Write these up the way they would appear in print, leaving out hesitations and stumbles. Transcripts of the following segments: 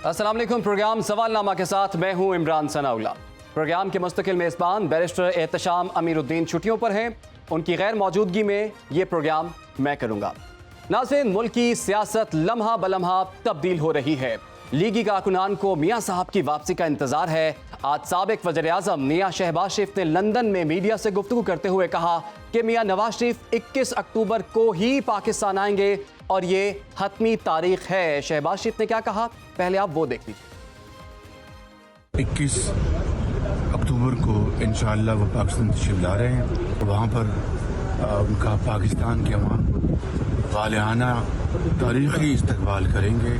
अस्सलाम वालेकुम। प्रोग्राम सवालनामा के साथ मैं हूं इमरान सनाउल्लाह। प्रोग्राम के मुस्तकिल मेज़बान बैरिस्टर एहतशाम अमीरुद्दीन छुट्टियों पर हैं। उनकी गैर मौजूदगी में ये प्रोग्राम मैं करूंगा। नाज़रीन, मुल्क की सियासत लम्हा बलम्हा तब्दील हो रही है। लीगी कारकुनान को मियां साहब की वापसी का इंतजार है। आज साबिक वज़ीर आज़म मियां शहबाज शरीफ ने लंदन में मीडिया से गुफ्तगू करते हुए कहा कि मियां नवाज शरीफ 21 अक्टूबर को ही पाकिस्तान आएंगे और ये हतमी तारीख है। शहबाज शरीफ ने क्या कहा, पहले आप वो देख लीजिए। 21 अक्टूबर को इंशाअल्लाह वो पाकिस्तान तशरीफ ला रहे हैं। वहाँ पर उनका पाकिस्तान के अवाम वालियाना तारीखी इस्तकबाल करेंगे।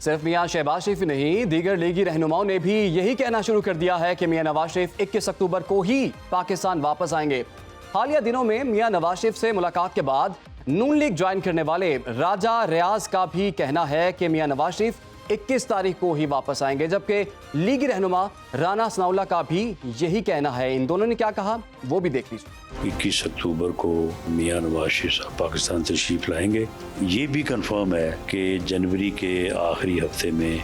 सिर्फ मियां शहबाज शरीफ ही नहीं, दीगर लीगी रहनुमाओं ने भी यही कहना शुरू कर दिया है कि मियां नवाज शरीफ 21 अक्टूबर को ही पाकिस्तान वापस आएंगे। हालिया दिनों में मियां नवाज शरीफ से मुलाकात के बाद नून लीग ज्वाइन करने वाले राजा रियाज का भी कहना है कि मियां नवाज शरीफ 21 तारीख को ही वापस आएंगे, जबकि लीगी रहनुमा राना सनाउल्लाह का भी यही कहना है। इन दोनों ने क्या कहा वो भी देख लीजिए। 21 अक्टूबर को मियां नवाज शरीफ साहब पाकिस्तान तशरीफ लाएंगे। ये भी कंफर्म है कि जनवरी के आखिरी हफ्ते में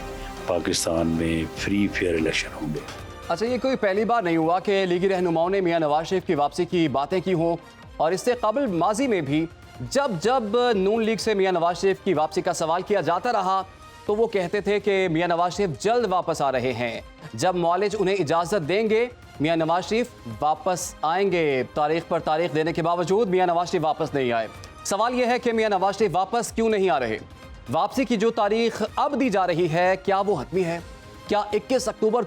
पाकिस्तान में फ्री फेयर इलेक्शन होंगे। अच्छा, ये कोई पहली बार नहीं हुआ कि लीगी रहनुमाओं ने मियां नवाज शरीफ की वापसी की बातें की हों, और इससे कबल माजी में भी जब जब नून लीग से मियां नवाज शरीफ की वापसी का सवाल किया जाता रहा तो वो कहते थे कि मियां नवाज शरीफ जल्द वापस आ रहे हैं। जब मौलिज उन्हें इजाज़त देंगे मियां नवाज शरीफ वापस आएंगे। तारीख पर तारीख देने के बावजूद मियां नवाज शरीफ वापस नहीं आए। सवाल यह है कि मियां नवाज शरीफ वापस क्यों नहीं आ रहे। वापसी की जो तारीख अब दी जा रही है, क्या वो हतमी है? क्या 21 अक्टूबर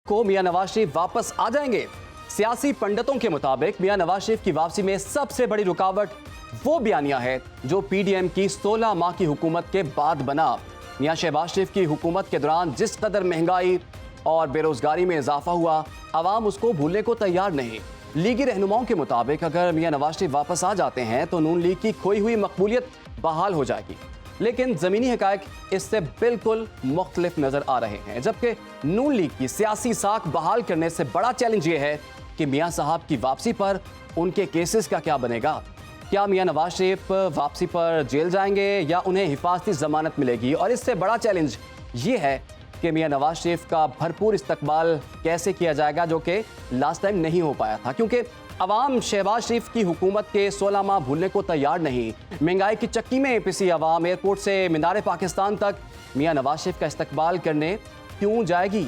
को मियां नवाज शरीफ वापस आ जाएंगे? सियासी पंडितों के मुताबिक मियां नवाज शरीफ की वापसी में सबसे बड़ी रुकावट वो बयानिया है जो PDM की 16 माह की हुकूमत के बाद बना। मियां शहबाज शरीफ की हुकूमत के दौरान जिस कदर महंगाई और बेरोजगारी में इजाफा हुआ, आवाम उसको भूलने को तैयार नहीं। लीगी रहनुमाओं के मुताबिक अगर मियां नवाज शरीफ वापस आ जाते हैं तो नून लीग की खोई हुई मकबूलियत बहाल हो जाएगी, लेकिन ज़मीनी हकायक इससे बिल्कुल मुख्तलिफ नजर आ रहे हैं। जबकि नून लीग की सियासी साख बहाल करने से बड़ा चैलेंज ये है कि मियां साहब की वापसी पर उनके केसेस का क्या बनेगा। क्या मियां नवाज शरीफ वापसी पर जेल जाएंगे या उन्हें हिफाजती जमानत मिलेगी? और इससे बड़ा चैलेंज ये है कि मियां नवाज शरीफ का भरपूर इस्तकबाल कैसे किया जाएगा, जो कि लास्ट टाइम नहीं हो पाया था, क्योंकि अवाम शहबाज शरीफ की हुकूमत के 16 माह भूलने को तैयार नहीं। महंगाई की चक्की में पिसी अवाम एयरपोर्ट से मीनार पाकिस्तान तक मियां नवाज शरीफ का इस्तकबाल करने क्यों जाएगी?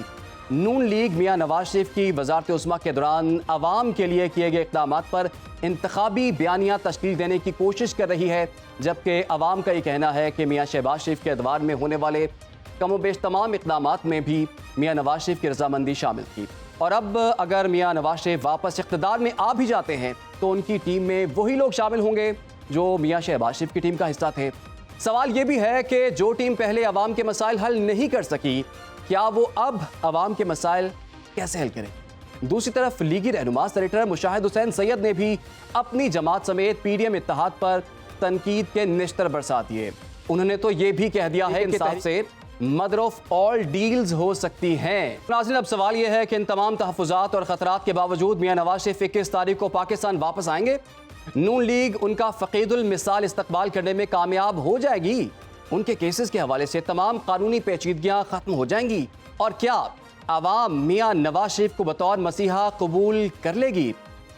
नून लीग मियां नवाज शरीफ की वज़ारत उस्मा के दौरान अवाम के लिए किए गए इक़दामात पर इंतखाबी बयानियाँ तश्कील देने की कोशिश कर रही है, जबकि अवाम का ये कहना है कि मियां शहबाज शरीफ के अदवार में होने वाले कमोबेश तमाम इक़दामात में भी मियां नवाज शरीफ की रजामंदी शामिल थी। और अब अगर मियां नवाज शरीफ वापस इक़्तिदार में आ भी जाते हैं तो उनकी टीम में वही लोग शामिल होंगे जो मियां शहबाज शरीफ की टीम का हिस्सा थे। सवाल ये भी है कि जो टीम पहले अवाम के मसाइल हल नहीं कर सकी, क्या वो अब अवाम के मसाइल कैसे हल करें? दूसरी तरफ लीगी रहनुमा सेनेटर मुशाहिद हुसैन सैयद ने भी अपनी जमात समेत PDM इत्तेहाद पर तनकीद के निश्तर बरसा दिए। उन्होंने तो ये भी कह दिया है कि इंसाफ से मदर ऑफ ऑल डील्स हो सकती हैं। नाज़रीन, अब सवाल यह है कि इन तमाम तहफ़्फ़ुज़ात और ख़तरात के बावजूद मियां नवाज शरीफ 21 तारीख को पाकिस्तान वापस आएंगे? नून लीग उनका फ़क़ीदुल मिसाल इस्तकबाल करने में कामयाब हो जाएगी? उनके केसेस के हवाले से तमाम कानूनी पेचीदगियां खत्म हो जाएंगी? और क्या आवाम मियां नवाज शरीफ को बतौर मसीहा कबूल कर लेगी?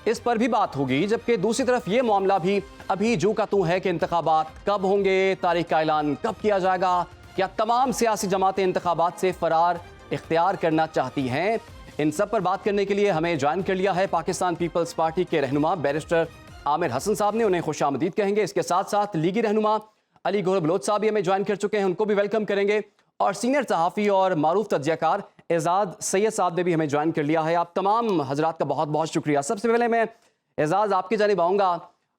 इस पर भी बात होगी। जबकि दूसरी तरफ ये मामला भी अभी जू का तू है कि इंतखाबात कब होंगे, तारीख का ऐलान कब किया जाएगा। क्या तमाम सियासी जमातें इंतखाबात से फरार इख्तियार करना चाहती हैं? इन सब पर बात करने के लिए हमें ज्वाइन कर लिया है पाकिस्तान पीपल्स पार्टी के रहनुमा बैरिस्टर आमिर हसन साहब ने। उन्हें खुशामदीद कहेंगे। इसके साथ साथ लीगी रहनुमा अली गौहर बलोच साहब भी हमें ज्वाइन कर चुके हैं, उनको भी वेलकम करेंगे। और सीनियर सहाफ़ी और मारूफ तज्ज़ियाकार एजाज सैयद साहब ने भी हमें ज्वाइन कर लिया है। आप तमाम हजरात का बहुत बहुत शुक्रिया। सबसे पहले मैं एजाज आपकी जानिब आऊँगा।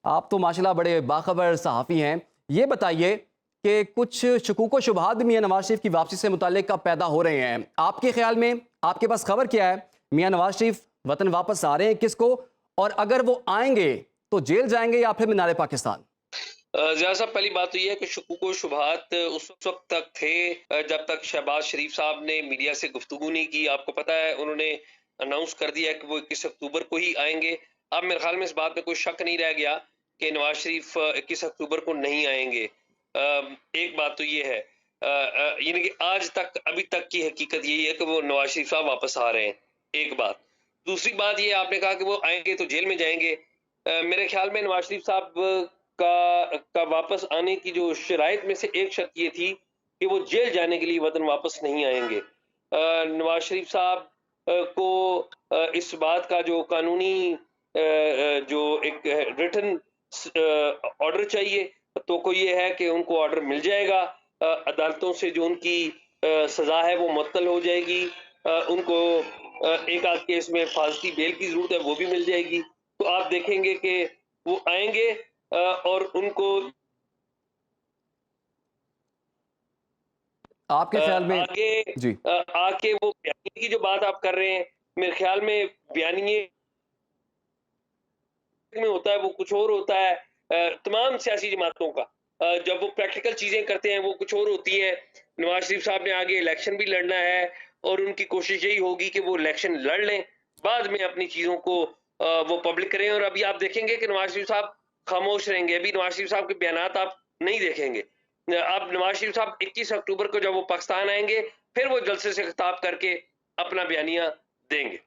आप तो माशाल्लाह बड़े बाखबर सहाफ़ी हैं, ये बताइए कि कुछ शकूक व शुबहात भी मियां नवाज शरीफ की वापसी से मुताल्लिक कब पैदा हो रहे हैं। आपके ख्याल में आपके पास खबर क्या है? मियां नवाज शरीफ वतन वापस आ रहे हैं किसको? और अगर वो आएंगे तो जेल जाएंगे या फिर मीनार पाकिस्तान? ज़िया साहब, पहली बात तो ये है कि शुकूक व शुबहात उस वक्त तक थे जब तक शहबाज शरीफ साहब ने मीडिया से गुफ्तगू नहीं की। आपको पता है उन्होंने अनाउंस कर दिया कि वो 21 अक्टूबर को ही आएंगे। अब मेरे ख्याल में इस बात में कोई शक नहीं रह गया कि नवाज शरीफ 21 अक्टूबर को नहीं आएंगे। एक बात तो ये है। यानी कि आज तक अभी तक की हकीकत यही है कि वो नवाज शरीफ साहब वापस आ रहे हैं। एक बात। दूसरी बात ये आपने कहा कि वो आएंगे तो जेल में जाएंगे। मेरे ख्याल में नवाज शरीफ साहब का वापस आने की जो शराइत में से एक शर्त ये थी कि वो जेल जाने के लिए वतन वापस नहीं आएंगे। नवाज शरीफ साहब को इस बात का जो कानूनी जो एक रिटन ऑर्डर चाहिए, तो कोई ये है कि उनको ऑर्डर मिल जाएगा। अदालतों से जो उनकी सजा है वो मुअत्तल हो जाएगी। उनको एक आध केस में फांसी बेल की जरूरत है, वो भी मिल जाएगी। तो आप देखेंगे कि वो आएंगे और उनको आपके ख्याल में आगे जी आके वो बयानी की जो बात आप कर रहे हैं, मेरे ख्याल में बयानिए में होता है वो कुछ और होता है। तमाम सियासी जमातों का जब वो प्रैक्टिकल चीजें करते हैं वो कुछ और होती है। नवाज शरीफ साहब ने आगे इलेक्शन भी लड़ना है और उनकी कोशिश यही होगी कि वो इलेक्शन लड़ लें, बाद में अपनी चीजों को वो पब्लिक करें। और अभी आप देखेंगे कि नवाज शरीफ साहब खामोश रहेंगे। अभी नवाज शरीफ साहब के बयानात आप नहीं देखेंगे। अब नवाज शरीफ साहब 21 अक्टूबर को जब वो पाकिस्तान आएंगे, फिर वो जलसे से खिताब करके अपना बयानिया देंगे।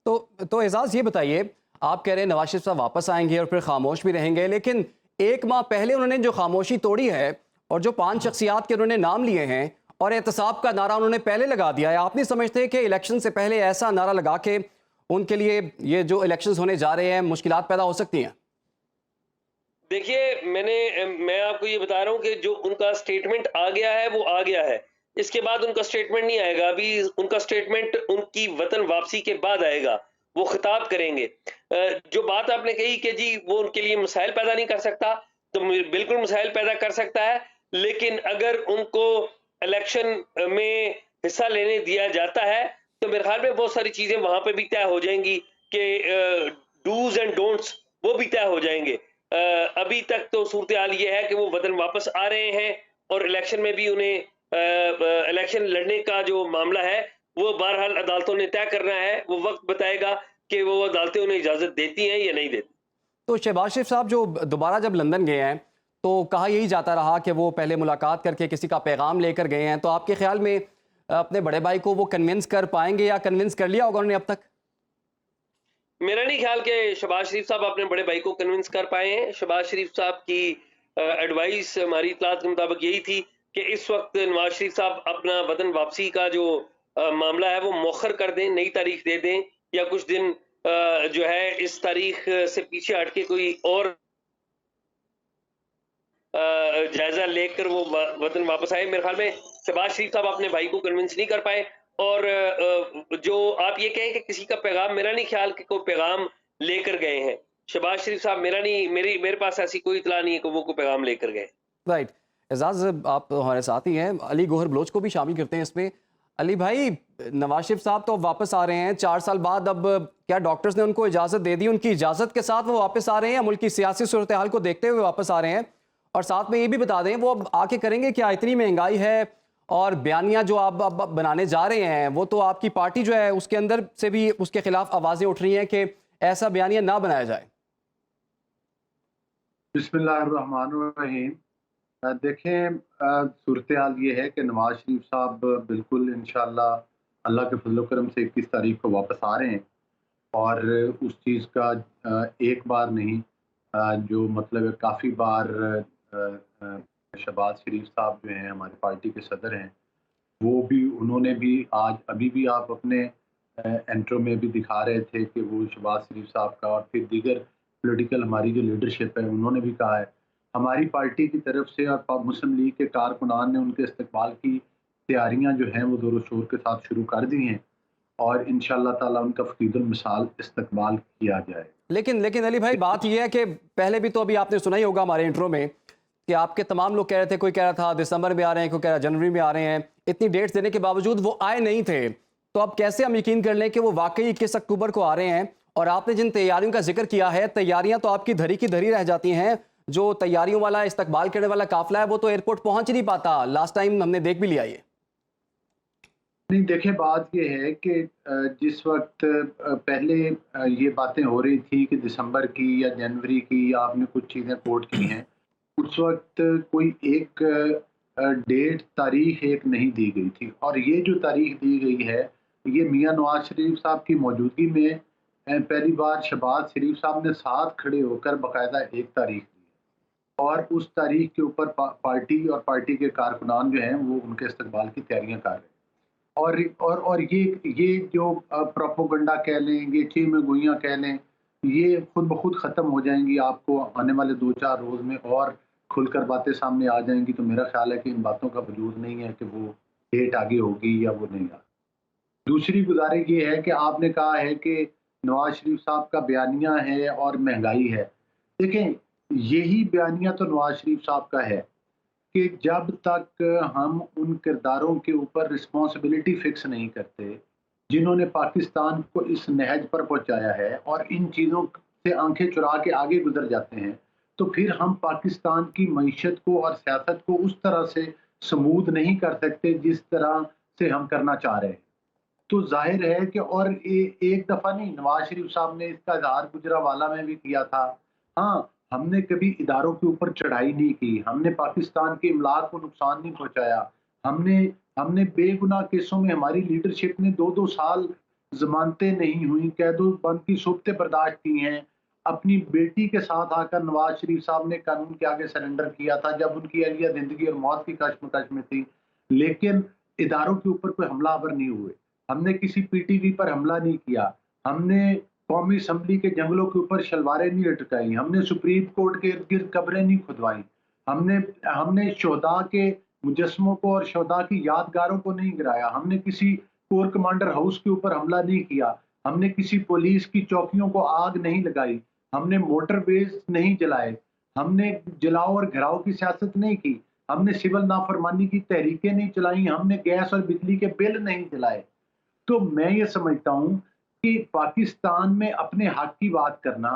तो एजाज ये बताइए, आप कह रहे हैं नवाज शरीफ साहब वापस आएंगे और फिर खामोश भी रहेंगे, लेकिन एक माह पहले उन्होंने जो खामोशी तोड़ी है और जो 5 शख्सियात के उन्होंने नाम लिए हैं और एहतसाब का नारा उन्होंने पहले लगा दिया है, आप नहीं समझते कि इलेक्शन से पहले ऐसा नारा लगा के उनके लिए ये जो इलेक्शंस होने जा रहे हैं मुश्किलात पैदा हो सकती हैं? देखिए, मैं आपको ये बता रहा हूँ कि जो उनका स्टेटमेंट आ गया है वो आ गया है। इसके बाद उनका स्टेटमेंट नहीं आएगा। अभी उनका स्टेटमेंट उनकी वतन वापसी के बाद आएगा। वो खिताब करेंगे। जो बात आपने कही कि जी वो उनके लिए मसाइल पैदा नहीं कर सकता, तो बिल्कुल मसाइल पैदा कर सकता है। लेकिन अगर उनको इलेक्शन में हिस्सा लेने दिया जाता है तो मेरे ख्याल में बहुत सारी चीजें वहां पे भी तय हो जाएंगी कि डूज एंड डोंट्स वो भी तय हो जाएंगे। अभी तक तो सूरत हाल ये है कि वो वतन वापस आ रहे हैं और इलेक्शन में भी उन्हें इलेक्शन लड़ने का जो मामला है वो बहरहाल अदालतों ने तय करना है। वो वक्त बताएगा कि वो अदालतें उन्हें इजाजत देती हैं या नहीं देती। तो शहबाज शरीफ साहब जो दोबारा जब लंदन गए हैं तो कहा यही जाता रहा कि वो पहले मुलाकात करके किसी का पैगाम लेकर गए हैं, तो आपके ख्याल में अपने बड़े भाई को वो कन्विंस कर पाएंगे या कन्विंस कर लिया होगा उन्होंने अब तक? मेरा नहीं ख्याल कि शहबाज शरीफ साहब अपने बड़े भाई को कन्विंस कर पाए हैं। शहबाज शरीफ साहब की एडवाइस हमारी इत्तलात के मुताबिक यही थी कि इस वक्त नवाज शरीफ साहब अपना वतन वापसी का जो मामला है वो मौखर कर दें, नई तारीख दे दें या कुछ दिन जो है इस तारीख से पीछे हट के कोई और जायजा लेकर वो वतन वापस आए। मेरे ख्याल में शहबाज शरीफ साहब अपने भाई को कन्विंस नहीं कर पाए। और जो आप ये कहें कि किसी का पैगाम, मेरा नहीं ख्याल कि कोई पैगाम लेकर गए हैं शहबाज शरीफ साहब। मेरे पास ऐसी कोई इतला नहीं है कि वो कोई पैगाम लेकर गए। राइट। एजाज, आप हमारे साथ ही हैं, अली गोहर बलोच को भी शामिल करते हैं इसमें। अली भाई, नवाज शरीफ साहब तो वापस आ रहे हैं 4 साल बाद, अब क्या डॉक्टर्स ने उनको इजाज़त दे दी? उनकी इजाज़त के साथ वो वापस आ रहे हैं या मुल्क की सियासी सूरत हाल को देखते हुए वापस आ रहे हैं? और साथ में ये भी बता दें वो अब आके करेंगे क्या? इतनी महंगाई है और बयानियाँ जो आप अब बनाने जा रहे हैं वो तो आपकी पार्टी जो है उसके अंदर से भी उसके खिलाफ आवाज़ें उठ रही हैं कि ऐसा बयानिया ना बनाया जाए। बिस्मिल्लाहिर्रहमानिर्रहीम। देखें, सूरत हाल ये है कि नवाज शरीफ साहब बिल्कुल इंशाअल्लाह अल्लाह के फजल करम से 21 तारीख को वापस आ रहे हैं और उस चीज़ का एक बार नहीं, जो मतलब काफ़ी बार शहबाज शरीफ साहब जो हैं हमारी पार्टी के सदर हैं, वो भी उन्होंने भी आज अभी भी आप अपने इंट्रो में भी दिखा रहे थे कि वो शहबाज शरीफ साहब का और फिर दीगर पॉलिटिकल हमारी जो लीडरशिप है उन्होंने भी कहा है हमारी पार्टी की तरफ से और मुस्लिम लीग के कारकुनान ने उनके इस्तकबाल की तैयारियां जो हैं वो ज़ोर शोर के साथ शुरू कर दी हैं और इंशाअल्लाह ताला उनका फ़कीदुल मिसाल इस्तकबाल किया जाए। लेकिन अली भाई, बात यह है कि पहले भी तो अभी आपने सुना ही होगा हमारे इंट्रो में कि आपके तमाम लोग कह रहे थे, कोई कह रहा था दिसंबर में आ रहे हैं, कोई कह रहा जनवरी में आ रहे हैं, इतनी डेट्स देने के बावजूद वो आए नहीं थे। तो अब कैसे हम यकीन कर लें कि वो वाकई 21 अक्टूबर को आ रहे हैं? और आपने जिन तैयारियों का जिक्र किया है, तैयारियां तो आपकी धरी की धरी रह जाती हैं। जो तैयारियों वाला इस्तकबाल करने वाला काफिला है वो तो एयरपोर्ट पहुंच ही नहीं पाता। लास्ट टाइम हमने देख भी लिया ये। नहीं, देखें, बात ये है कि जिस वक्त पहले ये बातें हो रही थी कि दिसंबर की या जनवरी की या आपने कुछ चीज़ें कोट की हैं, उस वक्त कोई एक डेट तारीख एक नहीं दी गई थी, और ये जो तारीख दी गई है ये मियां नवाज शरीफ साहब की मौजूदगी में पहली बार शहबाज शरीफ साहब ने साथ खड़े होकर बाकायदा एक तारीख दी और उस तारीख के ऊपर पार्टी और पार्टी के कारकुनान जो हैं वो उनके इस्तकबाल की तैयारियां कर रहे हैं। और ये जो प्रोपोगंडा कह लें, ये ची में गोइयाँ कह लें, ये खुद ब खुद ख़त्म हो जाएंगी। आपको आने वाले 2-4 रोज़ में और खुलकर बातें सामने आ जाएंगी। तो मेरा ख्याल है कि इन बातों का वजूद नहीं है कि वो डेट आगे होगी या वो नहीं आगे। दूसरी गुजारिश ये है कि आपने कहा है कि नवाज शरीफ साहब का बयानिया है और महंगाई है। देखें, यही बयानिया तो नवाज शरीफ साहब का है कि जब तक हम उन किरदारों के ऊपर रिस्पॉन्सिबिलिटी फिक्स नहीं करते जिन्होंने पाकिस्तान को इस नहज पर पहुंचाया है और इन चीज़ों से आंखें चुरा के आगे गुजर जाते हैं, तो फिर हम पाकिस्तान की मईशत को और सियासत को उस तरह से स्मूथ नहीं कर सकते जिस तरह से हम करना चाह रहे हैं। तो जाहिर है कि और एक दफ़ा नहीं, नवाज शरीफ साहब ने इसका इजहार गुजरावाला में भी किया था। हाँ, हमने कभी इदारों के ऊपर चढ़ाई नहीं की, हमने पाकिस्तान के इमलाक को नुकसान नहीं पहुंचाया, हमने बेगुनाह केसों में हमारी लीडरशिप ने 2-2 साल जमानतें नहीं हुई, कैदो बंद की सोबतें बर्दाश्त की हैं। अपनी बेटी के साथ आकर नवाज शरीफ साहब ने कानून के आगे सरेंडर किया था जब उनकी अहलिया जिंदगी और मौत की कश्मकश में थी, लेकिन इदारों के ऊपर कोई हमलावर नहीं हुए। हमने किसी पीटीवी पर हमला नहीं किया, हमने कौमी असम्बली के जंगलों के ऊपर शलवारें नहीं लटकाई, हमने सुप्रीम कोर्ट के इर्द गिर्द कब्रें नहीं खुदवाई, हमने शोहदा के मुजस्मों को और शोहदा की यादगारों को नहीं गिराया, हमने किसी कोर कमांडर हाउस के ऊपर हमला नहीं किया, हमने किसी पुलिस की चौकियों को आग नहीं लगाई, हमने मोटरवेज नहीं जलाए, हमने जलाओ और घिराव की सियासत नहीं की, हमने सिविल नाफरमानी की तहरीकें नहीं चलाई, हमने गैस और बिजली के बिल नहीं जलाए। तो मैं ये समझता हूँ कि पाकिस्तान में अपने हक की बात करना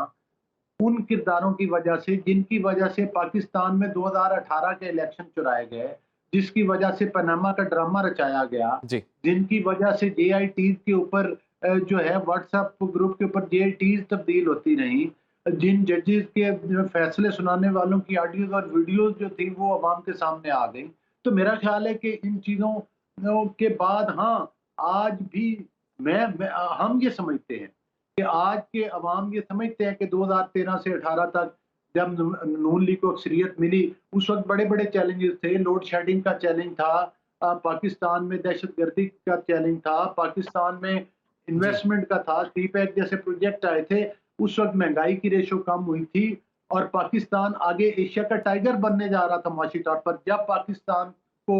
उन किरदारों की वजह से जिनकी वजह से पाकिस्तान में 2018 के इलेक्शन चुराए गए, जिसकी वजह से पनामा का ड्रामा रचाया गया, जिनकी वजह से JITs के ऊपर जो है व्हाट्सएप ग्रुप के ऊपर JITs तब्दील होती रही, जिन जजेस के फैसले सुनाने वालों की ऑडियोज और वीडियोज जो थी वो अवाम के सामने आ गई। तो मेरा ख्याल है कि इन चीज़ों के बाद हाँ, आज भी हम ये समझते हैं कि आज के अवाम ये समझते हैं कि 2013 से 18 तक जब नून लीग को अक्सरियत मिली, उस वक्त बड़े बड़े चैलेंजेस थे। लोड शेडिंग का चैलेंज था, पाकिस्तान में दहशतगर्दी का चैलेंज था, पाकिस्तान में इन्वेस्टमेंट का था, सी पैक जैसे प्रोजेक्ट आए थे। उस वक्त महंगाई की रेशो कम हुई थी और पाकिस्तान आगे एशिया का टाइगर बनने जा रहा था माशी तौर पर। जब पाकिस्तान को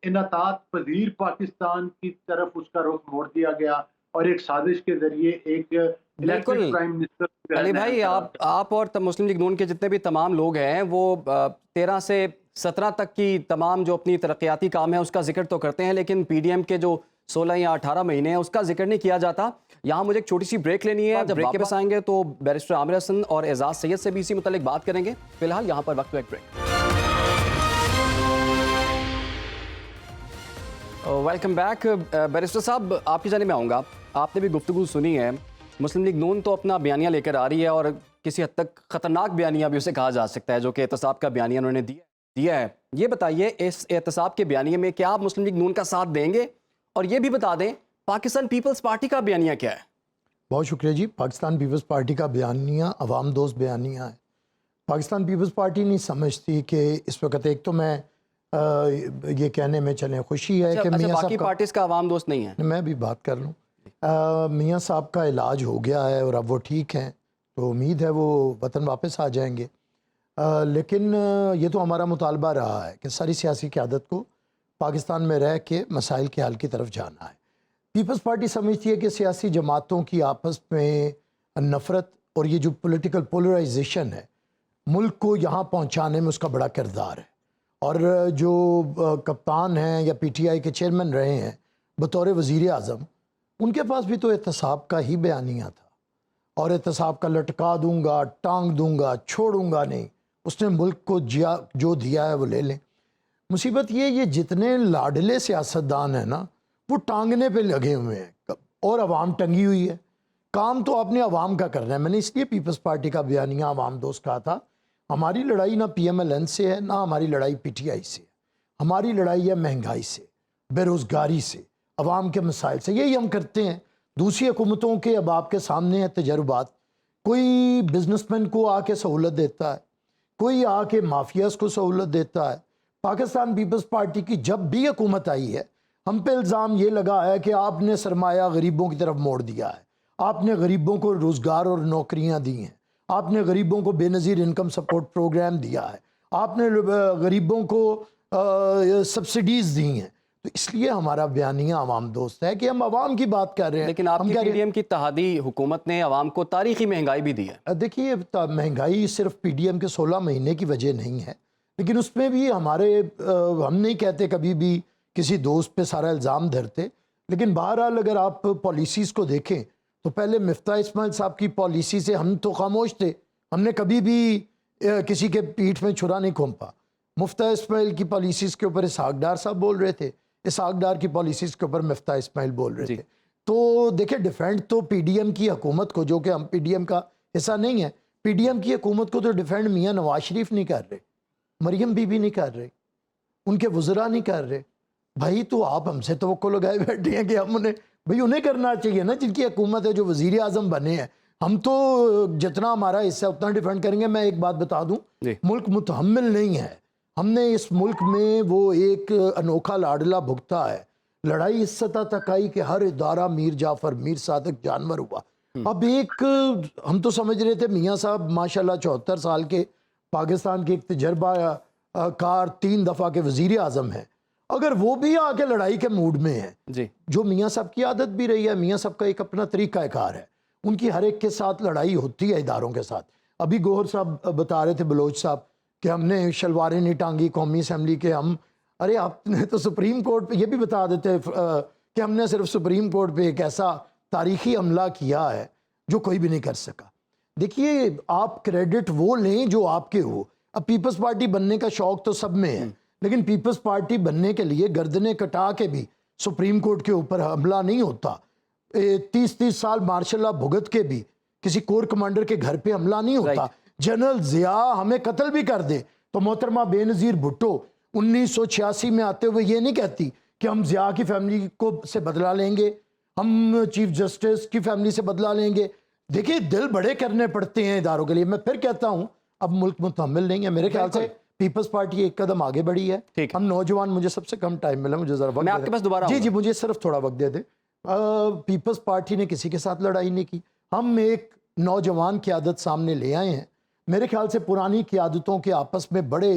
इनातात पजीर पाकिस्तान की तरफ उसका रुख मोड़ दिया गया और एक साजिश के जरिए एक इलेक्टेड प्राइम मिनिस्टर। अली भाई, आप और मुस्लिम लीग नून के जितने भी तमाम लोग हैं वो 13 से 17 तक की तमाम जो अपनी तरक्याती काम है उसका जिक्र तो करते हैं, लेकिन PDM के जो 16 या 18 महीने हैं उसका जिक्र नहीं किया जाता। यहाँ मुझे एक छोटी सी ब्रेक लेनी है। जब ब्रेक के पास आएंगे तो बैरिस्टर आमिर हसन और एजाज सैयद से भी इसी मुतालिक बात करेंगे। फिलहाल यहाँ पर वक्त एक ब्रेक। Welcome back. बैरिस्टर साहब, आपकी जानिब में आऊँगा। आपने भी गुफ्तगू सुनी है, मुस्लिम लीग नून तो अपना बयानिया लेकर आ रही है और किसी हद तक ख़तरनाक बयानिया भी उसे कहा जा सकता है जो कि एहतसाब का बयानिया उन्होंने दिया है। ये बताइए, इस एहतसाब के बयानिए में क्या आप मुस्लिम लीग नून का साथ देंगे? और ये भी बता दें, पाकिस्तान पीपल्स पार्टी का बयानिया क्या है? बहुत शुक्रिया जी। पाकिस्तान पीपल्स पार्टी का बयानिया अवाम दोस्त बयानिया है। पाकिस्तान पीपल्स पार्टी नहीं समझती कि इस वक्त, एक तो मैं ये कहने में चलें खुशी है कि मियां बाकी पार्टीज का अवाम दोस्त नहीं है। मैं भी बात कर लूँ, मियां साहब का इलाज हो गया है और अब वो ठीक हैं, तो उम्मीद है वो वतन वापस आ जाएंगे। लेकिन ये तो हमारा मुतालबा रहा है कि सारी सियासी क़यादत को पाकिस्तान में रह के मसाइल के हल की तरफ जाना है। पीपल्स पार्टी समझती है कि सियासी जमातों की आपस में नफ़रत और ये जो पॉलिटिकल पोलराइजेशन है मुल्क को यहाँ पहुँचाने में उसका बड़ा किरदार है। और जो कप्तान हैं या PTI के चेयरमैन रहे हैं बतौर वज़ीर आज़म, उनके पास भी तो एहतसाब का ही बयानिया था और एहतसाब का लटका दूंगा, टांग दूंगा, छोड़ूंगा नहीं। उसने मुल्क को जो दिया है वो ले लें। मुसीबत ये जितने लाडले सियासतदान हैं ना, वो टांगने पे लगे हुए हैं और अवाम टंगी हुई है। काम तो आपने अवाम का करना है। मैंने इसलिए पीपल्स पार्टी का बयानिया अवाम दोस्त कहा था। हमारी लड़ाई ना PMLN से है, ना हमारी लड़ाई PTI से है। हमारी लड़ाई है महंगाई से, बेरोज़गारी से, अवाम के मसाइल से, यही हम करते हैं। दूसरी हुकूमतों के अब आपके सामने है तजर्बात, कोई बिजनेसमैन को आके सहूलत देता है, कोई आके माफियाज को सहूलत देता है। पाकिस्तान पीपल्स पार्टी की जब भी हुकूमत आई है, हम पे इल्ज़ाम ये लगा है कि आपने सरमाया गरीबों की तरफ मोड़ दिया है, आपने गरीबों को रोज़गार और नौकरियां दी हैं, आपने गरीबों को बेनज़ीर इनकम सपोर्ट प्रोग्राम दिया है, आपने गरीबों को सब्सिडीज़ दी हैं। तो इसलिए हमारा बयानिया आवाम दोस्त है कि हम आवाम की बात कर रहे हैं। लेकिन हम आपकी कह रहे हैं पीडीएम की तहादी हुकूमत ने आवाम को तारीखी महंगाई भी दी है। देखिए महंगाई सिर्फ पीडीएम के 16 महीने की वजह नहीं है, लेकिन उसमें भी हमारे हम नहीं कहते कभी भी किसी दोस्त पे सारा इल्ज़ाम धरते, लेकिन बहरहाल अगर आप पॉलिसीज़ को देखें तो पहले मिफ्ता इस्माइल साहब की पॉलिसी से हम तो खामोश थे, हमने कभी भी किसी के पीठ में छुरा नहीं घोंपा। मुफ्ता इस्माइल की पॉलिसीज़ के ऊपर इसहाक डार साहब बोल रहे थे, इसहाक डार की पॉलिसीज़ के ऊपर मिफ्ता इस्माइल बोल रहे थे। तो देखिए डिफेंड तो पीडीएम की हुकूमत को, जो कि हम पीडीएम का हिस्सा नहीं है, पीडीएम की हुकूमत को तो डिफेंड मियाँ नवाज शरीफ नहीं कर रहे, मरियम बीबी नहीं कर रहे, उनके वज़रा नहीं कर रहे। भाई तो आप हमसे तवक्को लगाए बैठे हैं कि हम उन्हें करना चाहिए ना, जिनकी हुकूमत है, जो वज़ीर आज़म बने हैं। हम तो जितना हमारा हिस्सा उतना डिफेंड करेंगे। मैं एक बात बता दूं, मुल्क मुतहम्मिल नहीं है। हमने इस मुल्क में वो एक अनोखा लाडला भुगता है। लड़ाई इस सतह तक आई कि हर इदारा मीर जाफर, मीर सादिक जानवर हुआ। अब एक हम तो समझ रहे थे मियाँ साहब माशाल्लाह 74 साल के, पाकिस्तान के एक तजर्बा कार 3 दफ़ा के वज़ीर आज़म हैं, अगर वो भी आके लड़ाई के मूड में है जी, जो मियाँ साहब की आदत भी रही है, मियाँ साहब का एक अपना तरीका कार है, उनकी हर एक के साथ लड़ाई होती है इदारों के साथ। अभी गौहर साहब बता रहे थे, बलोच साहब, कि हमने शलवारें नहीं टांगी कौमी असम्बली के। हम अरे आपने तो सुप्रीम कोर्ट पे ये भी बता देते कि हमने सिर्फ सुप्रीम कोर्ट पे एक ऐसा तारीखी हमला किया है जो कोई भी नहीं कर सका। देखिए आप क्रेडिट वो लें जो आपके हो। अब पीपल्स पार्टी बनने का शौक तो सब में है, लेकिन पीपल्स पार्टी बनने के लिए गर्दनें कटा के भी सुप्रीम कोर्ट के ऊपर हमला नहीं होता। 30-30 साल मार्शल लॉ भुगत के भी किसी कोर कमांडर के घर पे हमला नहीं होता। जनरल जिया हमें कत्ल भी कर दे तो मोहतरमा बेनज़ीर भुट्टो 1986 में आते हुए ये नहीं कहती कि हम जिया की फैमिली को से बदला लेंगे, हम चीफ जस्टिस की फैमिली से बदला लेंगे। देखिए दिल बड़े करने पड़ते हैं इदारों के लिए। मैं फिर कहता हूँ अब मुल्क मुतहम्मिल नहीं है। मेरे ख्याल से पीपल्स पार्टी एक कदम आगे बढ़ी है। हम नौजवान, मुझे सबसे कम टाइम मिला, मुझे जरा वक्त मैं आपके पास दोबारा जी मुझे सिर्फ थोड़ा वक्त दे दे। पीपल्स पार्टी ने किसी के साथ लड़ाई नहीं की। हम एक नौजवान क़यादत सामने ले आए हैं। मेरे ख्याल से पुरानी क़यादतों के आपस में बड़े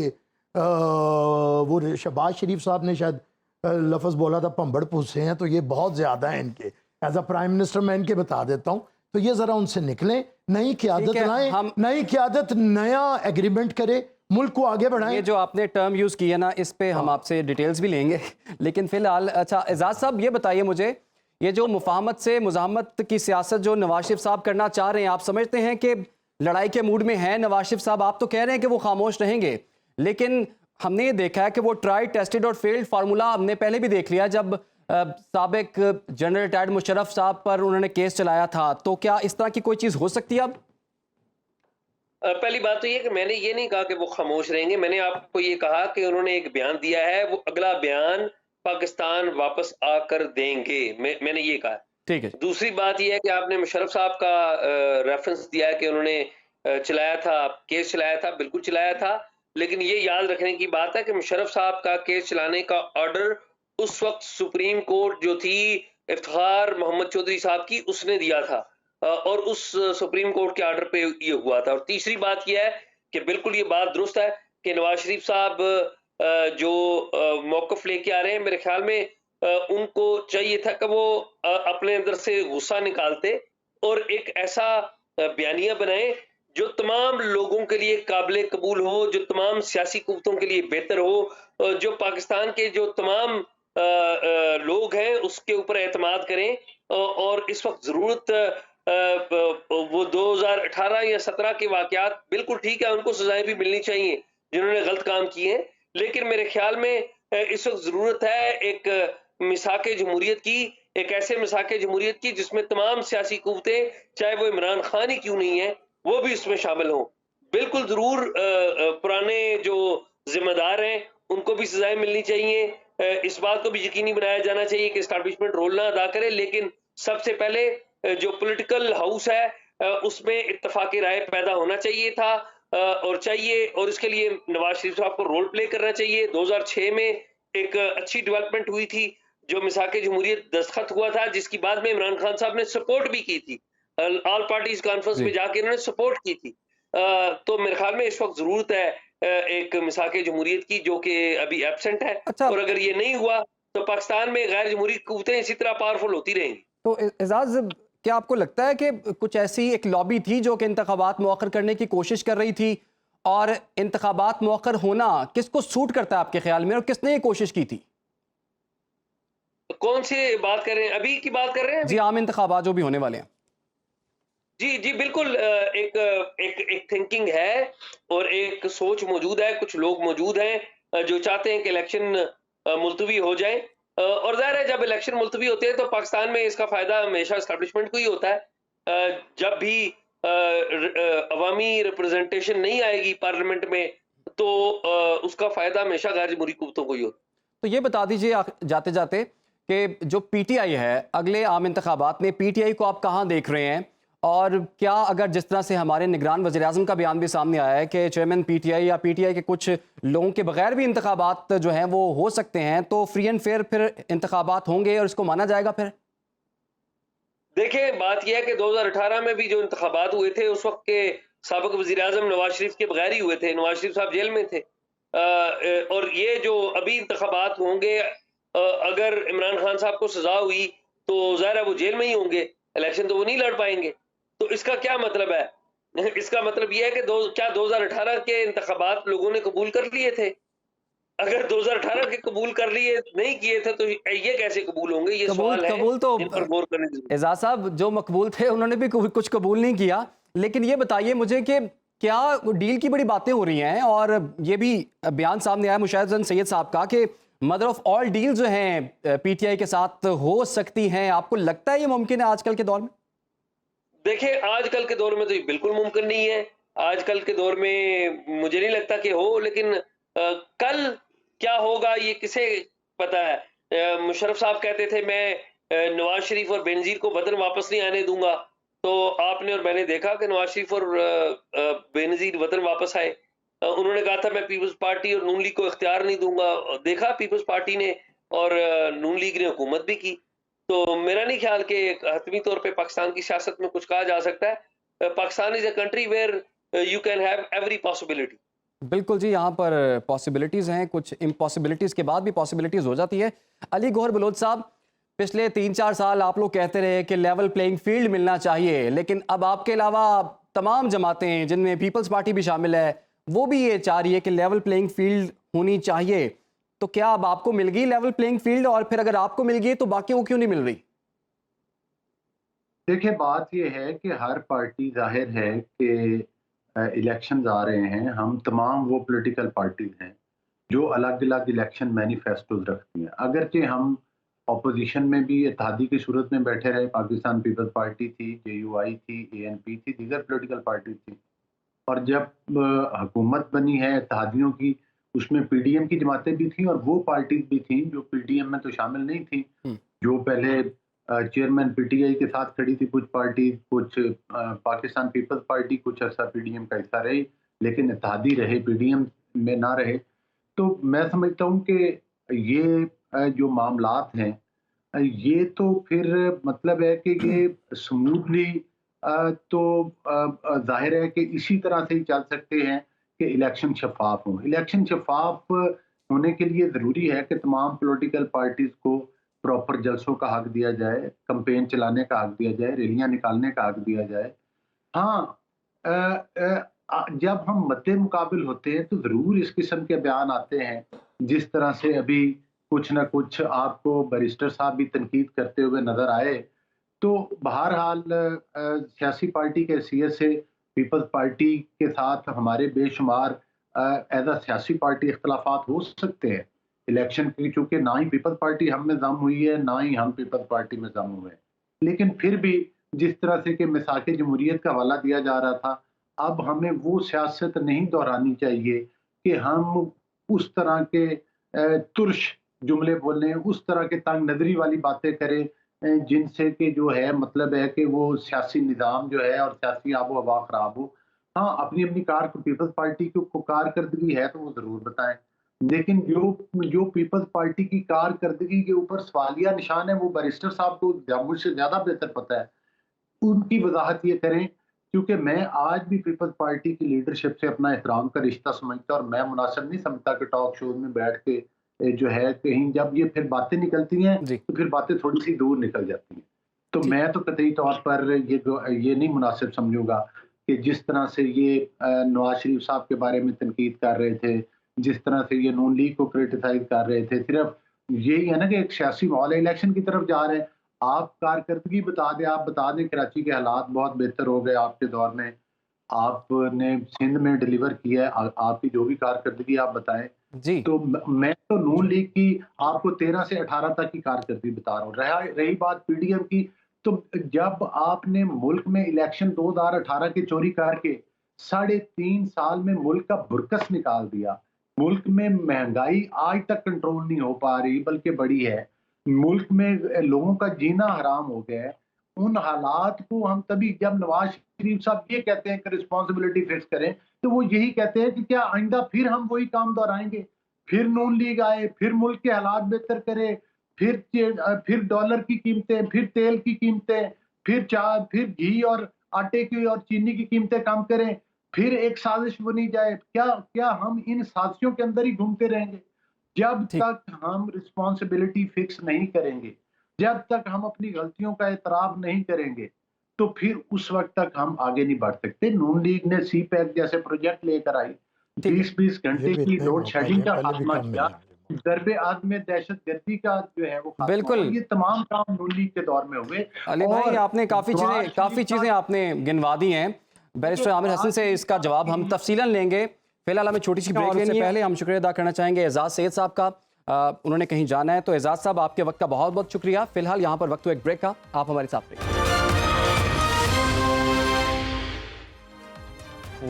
वो शहबाज शरीफ साहब ने शायद लफ्ज़ बोला था भंबड़ पूसे हैं, तो ये बहुत ज़्यादा है इनके। एज अ प्राइम मिनिस्टर मैं इनके बता देता हूँ, तो ये ज़रा उनसे निकलें, नई क़यादत लाएं, नई क़यादत नया एग्रीमेंट करे, मुल्क को आगे बढ़ाएं। ये जो आपने टर्म यूज़ किया ना, इस पे हम आपसे डिटेल्स भी लेंगे, लेकिन फ़िलहाल अच्छा एजाज़ साहब ये बताइए मुझे, ये जो मुफाहमत से मुज़ाहमत की सियासत जो नवाज शरीफ साहब करना चाह रहे हैं, आप समझते हैं कि लड़ाई के मूड में हैं नवाज शरीफ साहब? आप तो कह रहे हैं कि वो खामोश रहेंगे, लेकिन हमने ये देखा है कि वो ट्राई टेस्टेड और फेल्ड फार्मूला हमने पहले भी देख लिया जब साबिक जनरल रिटायर्ड मुशर्रफ साहब पर उन्होंने केस चलाया था। तो क्या इस तरह की कोई चीज़ हो सकती है अब? पहली बात तो ये कि मैंने ये नहीं कहा कि वो खामोश रहेंगे। मैंने आपको ये कहा कि उन्होंने एक बयान दिया है, वो अगला बयान पाकिस्तान वापस आकर देंगे। मैंने ये कहा। ठीक है। दूसरी बात यह है कि आपने मुशर्रफ साहब का रेफरेंस दिया है कि उन्होंने चलाया था, केस चलाया था। बिल्कुल चलाया था, लेकिन ये याद रखने की बात है कि मुशर्रफ साहब का केस चलाने का ऑर्डर उस वक्त सुप्रीम कोर्ट जो थी इफ्तिखार मोहम्मद चौधरी साहब की, उसने दिया था और उस सुप्रीम कोर्ट के ऑर्डर पे ये हुआ था। और तीसरी बात यह है कि बिल्कुल ये बात दुरुस्त है कि नवाज शरीफ साहब जो मौक़िफ़ लेके आ रहे हैं, मेरे ख्याल में उनको चाहिए था कि वो अपने अंदर से गुस्सा निकालते और एक ऐसा बयानिया बनाए जो तमाम लोगों के लिए काबिल कबूल हो, जो तमाम सियासी कुव्वतों के लिए बेहतर हो, जो पाकिस्तान के जो तमाम लोग हैं उसके ऊपर एतमाद करें। और इस वक्त ज़रूरत वो 2018 या 17 के वाक़यात बिल्कुल ठीक है, उनको सजाएं भी मिलनी चाहिए जिन्होंने गलत काम किए हैं, लेकिन मेरे ख्याल में इस वक्त ज़रूरत है एक मिसाक जमहूरियत की, एक ऐसे मिसाक जमहूरियत की जिसमें तमाम सियासी कुव्वतें, चाहे वो इमरान खान ही क्यों नहीं है, वो भी इसमें शामिल हों। बिल्कुल ज़रूर पुराने जो जिम्मेदार हैं उनको भी सजाएं मिलनी चाहिए। इस बात को भी यकीनी बनाया जाना चाहिए कि एस्टैब्लिशमेंट रोल ना अदा करे, लेकिन सबसे पहले जो पॉलिटिकल हाउस है उसमें इत्तेफाक राय पैदा होना चाहिए था और चाहिए, और इसके लिए नवाज शरीफ साहब को रोल प्ले करना चाहिए। 2006 में एक अच्छी डेवलपमेंट हुई थी जो मिसाक जमहूरियत दस्तखत हुआ था, जिसकी बाद में इमरान खान साहब ने सपोर्ट भी की थी। ऑल पार्टीज कॉन्फ्रेंस में जी। जाके इन्होंने सपोर्ट की थी। तो मेरे ख्याल में इस वक्त जरूरत है एक मिसाक जमहूरियत की, जो कि अभी एब्सेंट है। अच्छा, और अगर ये नहीं हुआ तो पाकिस्तान में गैर जमहूरी कुव्वतें इसी तरह पावरफुल होती रहेंगी। तो एजाज, क्या आपको लगता है कि कुछ ऐसी एक लॉबी थी जो कि इंतखाबात मौखर करने की कोशिश कर रही थी, और इंतखाबात मौखर होना किसको सूट करता है आपके ख्याल में, और किसने ये कोशिश की थी? कौन सी बात कर रहे हैं, अभी की बात कर रहे हैं? जी, आम इंतखाबात जो भी होने वाले हैं। जी जी बिल्कुल। एक एक एक थिंकिंग है और एक सोच मौजूद है, कुछ लोग मौजूद हैं जो चाहते हैं कि इलेक्शन मुलतवी हो जाए। और जाहिर है जब इलेक्शन मुलतवी होते हैं तो पाकिस्तान में इसका फायदा हमेशा एस्टैब्लिशमेंट को ही होता है। जब भी अवामी रिप्रेजेंटेशन नहीं आएगी पार्लियामेंट में तो उसका फायदा हमेशा गैर जमहूरी कुव्वतों को ही होता है। तो ये बता दीजिए जाते जाते कि जो पीटीआई है, अगले आम इंतखाबात में पीटीआई को आप कहाँ देख रहे हैं? और क्या अगर जिस तरह से हमारे निगरान वज़ीर-ए-आज़म का बयान भी सामने आया है कि चेयरमैन पीटीआई या पीटीआई के कुछ लोगों के बगैर भी इंतखाबात जो हैं वो हो सकते हैं, तो फ्री एंड फेयर फिर इंतखाबात होंगे और इसको माना जाएगा फिर? देखिए बात यह है कि 2018 में भी जो इंतखाबात हुए थे उस वक्त के साबिक वज़ीर-ए-आज़म नवाज शरीफ के बगैर ही हुए थे। नवाज शरीफ साहब जेल में थे। और ये जो अभी इंतखाबात होंगे, अगर इमरान खान साहब को सजा हुई तो ज़ाहिर है वो जेल में ही होंगे, इलेक्शन तो वो नहीं लड़ पाएंगे। तो इसका क्या मतलब है? इसका मतलब ये है कि क्या 2018 के इंतखाबात लोगों ने कबूल कर लिए थे? अगर 2018 के कबूल कर लिए नहीं किए थे तो ये कैसे कबूल होंगे? ये कबूल सवाल है कबूल तो जिन पर गौर करने की जरूरत है। एजाज साहब, जो मकबूल थे उन्होंने भी कुछ कबूल नहीं किया। लेकिन ये बताइए मुझे कि क्या डील की बड़ी बातें हो रही हैं, और ये भी बयान सामने आया मुशाहिद हसन सैयद साहब का कि मदर ऑफ ऑल डील जो हैं पीटीआई के साथ हो सकती हैं। आपको लगता है ये मुमकिन है आजकल के दौर में? देखिए आजकल के दौर में तो ये बिल्कुल मुमकिन नहीं है। आजकल के दौर में मुझे नहीं लगता कि हो, लेकिन कल क्या होगा ये किसे पता है। मुशर्रफ साहब कहते थे मैं नवाज शरीफ और बेनजीर को वतन वापस नहीं आने दूंगा, तो आपने और मैंने देखा कि नवाज शरीफ और बेनजीर वतन वापस आए। उन्होंने कहा था मैं पीपल्स पार्टी और नून लीग को इख्तियार नहीं दूंगा, देखा पीपल्स पार्टी ने और नून लीग ने हुकूमत भी की। तो मेरा नहीं ख्याल कि हतमी तौर पे पाकिस्तान की सियासत में कुछ कहा जा सकता है। Pakistan is a country where you can have every possibility. बिल्कुल जी, यहाँ पर पॉसिबिलिटीज़ हैं, कुछ इम्पॉसिबिलिटीज़ के बाद भी पॉसिबिलिटीज़ हो जाती है। अली गौहर बलोच साहब, पिछले 3-4 साल आप लोग कहते रहे कि लेवल प्लेइंग फील्ड मिलना चाहिए, लेकिन अब आपके अलावा तमाम जमातें जिनमें पीपल्स पार्टी भी शामिल है वो भी ये चाह रही है कि लेवल प्लेइंग फील्ड होनी चाहिए। तो क्या अब आपको मिल गई लेवल प्लेइंग फील्ड, और फिर अगर आपको मिल गई तो बाकियों को क्यों नहीं मिल रही? देखिए बात यह है कि हर पार्टी, जाहिर है कि इलेक्शंस आ रहे हैं, हम तमाम वो पॉलिटिकल पार्टीज हैं जो अलग अलग इलेक्शन मैनिफेस्टोज रखती हैं। अगरचे हम अपोजिशन में भी इत्तेहादी की सूरत में बैठे रहे, पाकिस्तान पीपल्स पार्टी थी, जेयूआई थी, एएनपी थी, दीगर पॉलिटिकल पार्टी थी, और जब हुकूमत बनी है इत्तेहादियों की, उसमें पीडीएम की जमातें भी थी और वो पार्टीज भी थी जो पीडीएम में तो शामिल नहीं थी। जो पहले चेयरमैन पीटीआई के साथ खड़ी थी कुछ पार्टी, कुछ पाकिस्तान पीपल्स पार्टी, कुछ अर्सा पीडीएम का हिस्सा रही, लेकिन इत्तेहादी रहे, पीडीएम में ना रहे। तो मैं समझता हूँ कि ये जो मामलात हैं, ये तो फिर मतलब है कि ये स्मूथली तो जाहिर है कि इसी तरह से ही चल सकते हैं कि इलेक्शन शफाफ हों। इलेक्शन शफाफ होने के लिए ज़रूरी है कि तमाम पॉलिटिकल पार्टीज़ को प्रॉपर जलसों का हक दिया जाए, कैंपेन चलाने का हक दिया जाए, रैलियां निकालने का हक दिया जाए। हाँ, जब हम मद्दे मुकाबिल होते हैं तो ज़रूर इस किस्म के बयान आते हैं, जिस तरह से अभी कुछ ना कुछ आपको बैरिस्टर साहब भी तनकीद करते हुए नज़र आए। तो बहरहाल सियासी पार्टी के हैसियत से पीपल्स पार्टी के साथ हमारे बेशुमार एज अ सियासी पार्टी इख्तलाफात हो सकते हैं इलेक्शन की, चूँकि ना ही पीपल्स पार्टी हम में जम हुई है, ना ही हम पीपल्स पार्टी में जम हुए हैं। लेकिन फिर भी जिस तरह से कि मिसाक जमहूरियत का हवाला दिया जा रहा था, अब हमें वो सियासत नहीं दोहरानी चाहिए कि हम उस तरह के तुर्श जुमले बोलें, उस तरह के तंग नजरी वाली बातें करें जिनसे कि जो है मतलब है कि वो सियासी निज़ाम जो है और सियासी आबो हवा खराब हो। हाँ, अपनी अपनी पीपल्स पार्टी की को कारकर्दगी है तो वो ज़रूर बताएं, लेकिन जो पीपल्स पार्टी की कारकर्दगी के ऊपर सवालिया निशान है वो बैरिस्टर साहब को मुझसे ज़्यादा बेहतर पता है। उनकी वजाहत ये करें, क्योंकि मैं आज भी पीपल्स पार्टी की लीडरशिप से अपना एहतराम का रिश्ता समझता और मैं मुनासिब नहीं समझता कि टॉक शोज में बैठ के जो है कहीं जब ये फिर बातें निकलती हैं जी। तो फिर बातें थोड़ी सी दूर निकल जाती हैं। तो जी। मैं तो कतई तौर पर ये नहीं मुनासिब समझूंगा कि जिस तरह से ये नवाज शरीफ साहब के बारे में तनकीद कर रहे थे, जिस तरह से ये नून लीग को क्रिटिसाइज कर रहे थे, सिर्फ यही है ना कि एक सियासी माहौल इलेक्शन की तरफ जा रहे हैं। आप कारकर्दगी आप बता दें कराची के हालात बहुत बेहतर हो गए आपके दौर में, आपने सिंध में डिलीवर किया है, आपकी जो भी कारकर्दगी आप बताएं। जी। तो मैं तो नून लीग की आपको 13 से 18 तक की कारकर्दगी बता रहा हूँ। रही बात पीडीएम की, तो जब आपने मुल्क में इलेक्शन 2018 के चोरी करके 3.5 साल में मुल्क का बुरकस निकाल दिया, मुल्क में महंगाई आज तक कंट्रोल नहीं हो पा रही बल्कि बढ़ी है, मुल्क में लोगों का जीना हराम हो गया है। उन हालात को हम तभी जब नवाज शरीफ साहब ये कहते हैं कि रिस्पांसिबिलिटी फिक्स करें, तो वो यही कहते हैं कि क्या आइंदा फिर हम वही काम दोहराएंगे, फिर नून लीग आए, फिर मुल्क के हालात बेहतर करे, फिर डॉलर की कीमतें, फिर तेल की कीमतें, फिर घी और आटे की और चीनी की कीमतें कम करें, फिर एक साजिश बनी जाए। क्या हम इन साजिशों के अंदर ही घूमते रहेंगे? जब ठीक। तक हम रिस्पांसिबिलिटी फिक्स नहीं करेंगे, जब तक हम अपनी गलतियों का एतराफ नहीं करेंगे, तो फिर उस वक्त तक हम आगे नहीं बढ़ सकते। नून लीग ने सी पैक जैसे प्रोजेक्ट लेकर आई, ठीक है। 20-20 ये घंटे भी की इतने लोड मौका शेडिंग दिए, का पहले भी खात्मा कम किया, मिले। दरबे आदम में दहशतगर्दी का जो है वो खात्मा बिल्कुल। हुआ। ये तमाम काम नून लीग के दौर में हुए। अली भाई, और आपने काफ़ी नवाज चीज़ें आपने गिनवा दी हैं। बैरिस्टर आमिर हसन से इसका जवाब हम तफसीलन लेंगे। फिलहाल हमें छोटी सी ब्रेक लेनी है। पहले हम शुक्रिया अदा करना चाहेंगे एजाज सैयद साहब का। उन्होंने कहीं जाना है, तो एजाज साहब आपके वक्त का बहुत बहुत शुक्रिया। फिलहाल यहाँ पर वक्त हो एक ब्रेक का, आप हमारे साथ रहिए।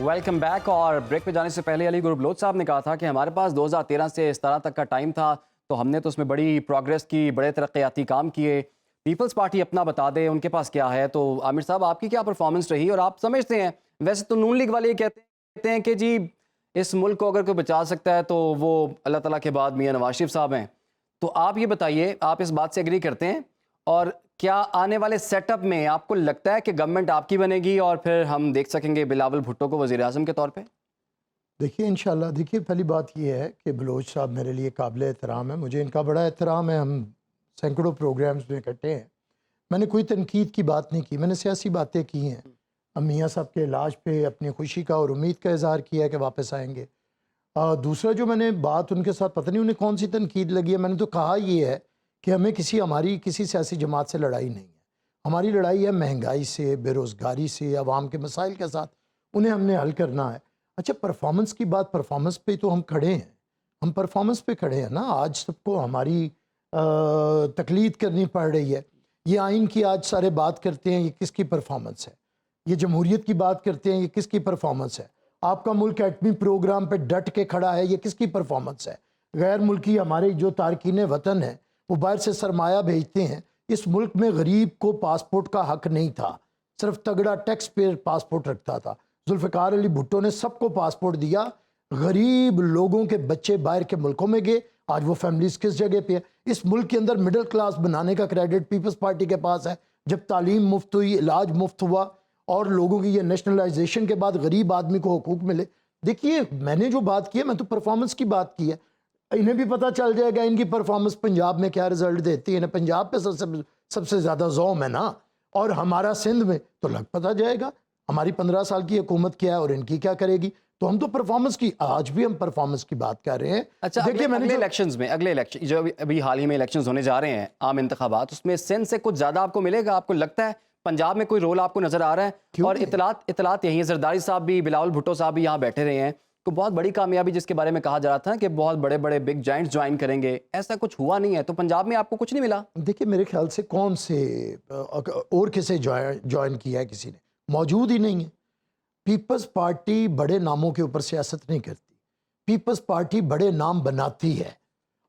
Welcome back. और ब्रेक पे जाने से पहले अली गुरु बलोच साहब ने कहा था कि हमारे पास 2013 से 17 तक का टाइम था, तो हमने तो उसमें बड़ी प्रोग्रेस की, बड़े तरक्याती काम किए। पीपल्स पार्टी अपना बता दे उनके पास क्या है। तो आमिर साहब, आपकी क्या परफॉर्मेंस रही? और आप समझते हैं, वैसे तो नून लीग वाले ये कहते हैं कि जी इस मुल्क को अगर कोई बचा सकता है तो वो अल्लाह ताला के बाद मियां नवाज शरीफ साहब हैं। तो आप ये बताइए, आप इस बात से एग्री करते हैं? और क्या आने वाले सेटअप में आपको लगता है कि गवर्नमेंट आपकी बनेगी और फिर हम देख सकेंगे बिलावल भुट्टो को वज़ीर आज़म के तौर पे? देखिए इंशाल्लाह, देखिए पहली बात ये है कि बलोच साहब मेरे लिए काबिल एहतराम है, मुझे इनका बड़ा एहतराम है। हम सैकड़ों प्रोग्राम्स में इकट्ठे हैं। मैंने कोई तनकीद की बात नहीं की, मैंने सियासी बातें की हैं। मियाँ साहब के इलाज पे अपनी खुशी का और उम्मीद का इजहार किया है कि वापस आएंगे। दूसरा जो मैंने बात उनके साथ, पता नहीं उन्हें कौन सी तनकीद लगी है, मैंने तो कहा ये है कि हमें हमारी किसी सियासी जमात से लड़ाई नहीं है। हमारी लड़ाई है महंगाई से, बेरोज़गारी से, अवाम के मसाइल के साथ, उन्हें हमने हल करना है। अच्छा, परफॉर्मेंस की बात, परफॉर्मेंस पे तो हम खड़े हैं, हम परफॉर्मेंस पे खड़े हैं ना। आज सबको हमारी तकलीद करनी पड़ रही है। ये आइन की आज सारे बात करते हैं, ये किसकी परफॉर्मेंस है? ये जमहूरियत की बात करते हैं, ये किसकी परफॉर्मेंस है? आपका मुल्क एटमी प्रोग्राम पे डट के खड़ा है, ये किसकी परफॉर्मेंस है? गैर मुल्की हमारे जो तारकीन वतन हैं वो बाहर से सरमाया भेजते हैं। इस मुल्क में गरीब को पासपोर्ट का हक नहीं था, सिर्फ तगड़ा टैक्स पेयर पासपोर्ट रखता था। जुल्फ़िकार अली भुट्टो ने सबको पासपोर्ट दिया, गरीब लोगों के बच्चे बाहर के मुल्कों में गए। आज वो फैमिलीज किस जगह पे है? इस मुल्क के अंदर मिडिल क्लास बनाने का क्रेडिट पीपल्स पार्टी के पास है। जब तालीम मुफ्त हुई, इलाज मुफ्त हुआ और लोगों की ये नेशनलाइजेशन के बाद गरीब आदमी को हुकूक मिले। देखिए, मैंने जो बात की है, मैं तो परफॉर्मेंस की बात की है। इन्हें भी पता चल जाएगा इनकी परफॉर्मेंस पंजाब में क्या रिजल्ट देती है। इन्हें पंजाब पे सबसे ज़्यादा ज़ौम है ना, और हमारा सिंध में तो लग पता जाएगा हमारी 15 साल की हुकूमत क्या है और इनकी क्या करेगी। तो हम तो परफॉर्मेंस की, आज भी हम परफॉर्मेंस की बात कर रहे हैं। अच्छा, देखिए, अगले इलेक्शन जो अभी हाल ही में इलेक्शंस होने जा रहे हैं, आम इंतखाबात, उसमें सिंध से कुछ ज़्यादा आपको मिलेगा? आपको लगता है पंजाब में कोई रोल आपको नजर आ रहा है? और इतलात यही है, जरदारी साहब भी, बिलावल भुट्टो साहब भी यहाँ बैठे रहे हैं। तो बहुत बड़ी कामयाबी जिसके बारे में कहा जा रहा था कि बहुत बड़े बड़े बिग जाइंट्स ज्वाइन करेंगे, ऐसा कुछ हुआ नहीं है। तो पंजाब में आपको कुछ नहीं मिला? देखिए, मेरे ख्याल से कौन से और किसे ज्वाइन किया है, किसी ने मौजूद ही नहीं है। पीपल्स पार्टी बड़े नामों के ऊपर सियासत नहीं करती। पीपल्स पार्टी बड़े नाम बनाती है।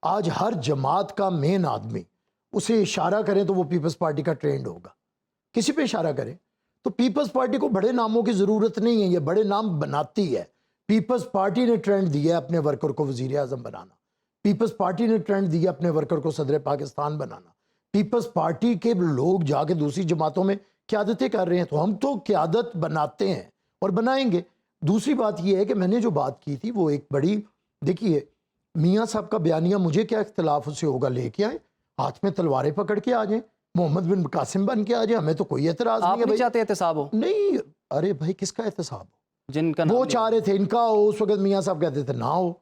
आज हर जमात का मेन आदमी उसे इशारा करें तो वो पीपल्स पार्टी का ट्रेंड होगा, किसी पे इशारा करें तो पीपल्स पार्टी को बड़े नामों की ज़रूरत नहीं है, ये बड़े नाम बनाती है। पीपल्स पार्टी ने ट्रेंड दिया है अपने वर्कर को वज़ीर आज़म बनाना, पीपल्स पार्टी ने ट्रेंड दिया अपने वर्कर को सदर पाकिस्तान बनाना, पीपल्स पार्टी के लोग जाके दूसरी जमातों में क़यादतें कर रहे हैं, तो हम तो क़यादत बनाते हैं और बनाएंगे। दूसरी बात यह है कि मैंने जो बात की थी वो एक बड़ी, देखिए मियाँ साहब का बयानिया, मुझे क्या इख्तलाफ उससे होगा, लेके आए हाथ में तलवारें पकड़ के आ जाएं, मोहम्मद बिन कासिम बन के आ जाए, हमें तो कोई एतराज नहीं है। आप नहीं चाहते एहतसाब हो? नहीं, अरे भाई किसका एहतसाब हो? जिनका वो चाह रहे थे इनका हो, उस वक्त मियाँ साहब कहते थे ना हो।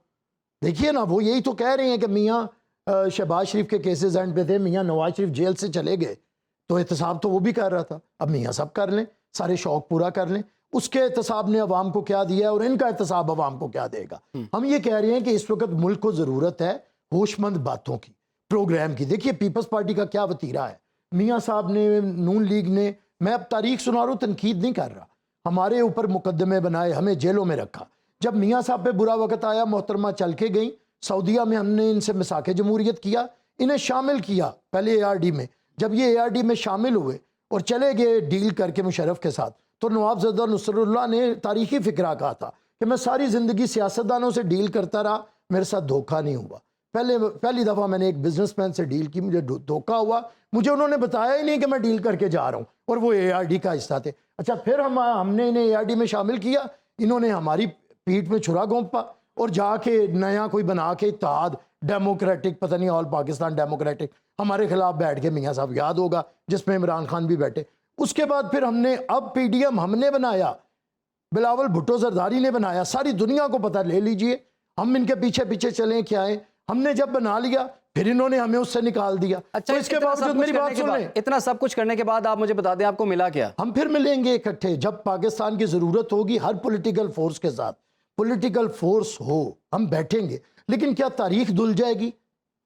देखिए ना, वो यही तो कह रहे हैं कि मियाँ शहबाज शरीफ के केसेस एंड पे थे, मियाँ नवाज शरीफ जेल से चले गए तो एहतसाब तो वो भी कर रहा था, अब मियाँ साहब कर लें, सारे शौक पूरा कर लें। उसके एहतसाब ने अवाम को क्या दिया और इनका एहतसाब अवाम को क्या देगा? हम ये कह रहे हैं कि इस वक्त मुल्क को ज़रूरत है होशमंद बातों की, प्रोग्राम की। देखिए पीपल्स पार्टी का क्या वतीरा है, मियाँ साहब ने, नून लीग ने, मैं अब तारीख सुना रहा हूँ, तनकीद नहीं कर रहा, हमारे ऊपर मुकदमे बनाए, हमें जेलों में रखा। जब मियाँ साहब पे बुरा वक्त आया, मोहतरमा चल के गई सऊदीया में, हमने इनसे मिसाके जमहूरियत किया, इन्हें शामिल किया पहले ARD में। जब ये ARD में शामिल हुए और चले गए डील करके मुशर्रफ के साथ, तो नवाबज़दा नुसरुल्लाह ने तारीखी फ़िक्रा कहा था कि मैं सारी ज़िंदगी सियासतदानों से डील करता रहा, मेरे साथ धोखा नहीं हुआ। पहली दफ़ा मैंने एक बिजनेसमैन से डील की, मुझे धोखा हुआ, मुझे उन्होंने बताया ही नहीं कि मैं डील करके जा रहा हूँ, और वो ARD का हिस्सा थे। अच्छा, फिर हमने इन्हें ARD में शामिल किया, इन्होंने हमारी पीठ में छुरा घोंपा और जाके नया कोई बना के इत्तेहाद डेमोक्रेटिक, पता नहीं ऑल पाकिस्तान डेमोक्रेटिक, हमारे खिलाफ बैठ के, मियाँ साहब याद होगा, जिसमें इमरान खान भी बैठे। उसके बाद फिर हमने, अब PDM हमने बनाया, बिलावल भुट्टो जरदारी ने बनाया, सारी दुनिया को पता, ले लीजिए, हम इनके पीछे पीछे चलें क्या है। हमने जब बना लिया फिर इन्होंने हमें उससे निकाल दिया। अच्छा, तो इसके बावजूद मेरी बात सुने, इतना सब कुछ करने के बाद आप मुझे बता दें आपको मिला क्या? हम फिर मिलेंगे इकट्ठे जब पाकिस्तान की ज़रूरत होगी, हर पॉलिटिकल फोर्स के साथ, पॉलिटिकल फोर्स हो, हम बैठेंगे। लेकिन क्या तारीख धुल जाएगी?